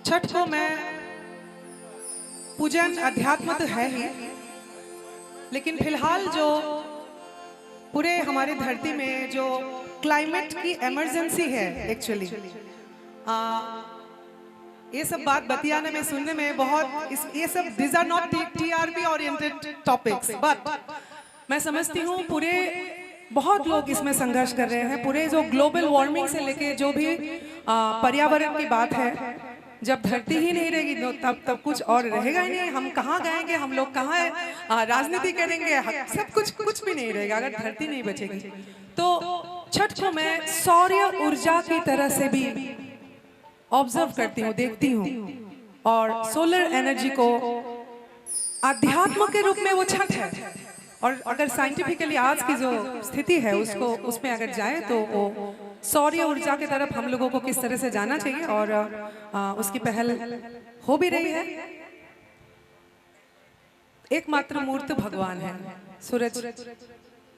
छठ को मैं पूजन अध्यात्म तो है ही, लेकिन फिलहाल जो पूरे हमारे धरती में जो क्लाइमेट की इमरजेंसी है एक्चुअली, ये सब बात बतियाने में सुनने में बहुत ये सब this are not TRP oriented topics, but मैं समझती हूँ पूरे बहुत लोग इसमें संघर्ष कर रहे हैं। पूरे जो ग्लोबल वार्मिंग से लेके जो भी पर्यावरण की बात है, जब धरती ही नहीं रहेगी तो तब कुछ और रहेगा ही नहीं। हम कहाँ गाएंगे, हम लोग कहाँ राजनीति करेंगे, सब कुछ भी नहीं रहेगा अगर धरती नहीं बचेगी। तो छठ को मैं सौर्य ऊर्जा की तरह से भी ऑब्जर्व करती हूँ, देखती हूँ, और सोलर एनर्जी को अध्यात्म के रूप में वो छठ है। और अगर साइंटिफिकली आज की जो स्थिति है उसमें अगर जाए तो वो सौर्य ऊर्जा की तरफ हम लोगों को किस तरह से जाना चाहिए, और उसकी पहल हो भी रही है। एकमात्र मूर्त भगवान है, सूरज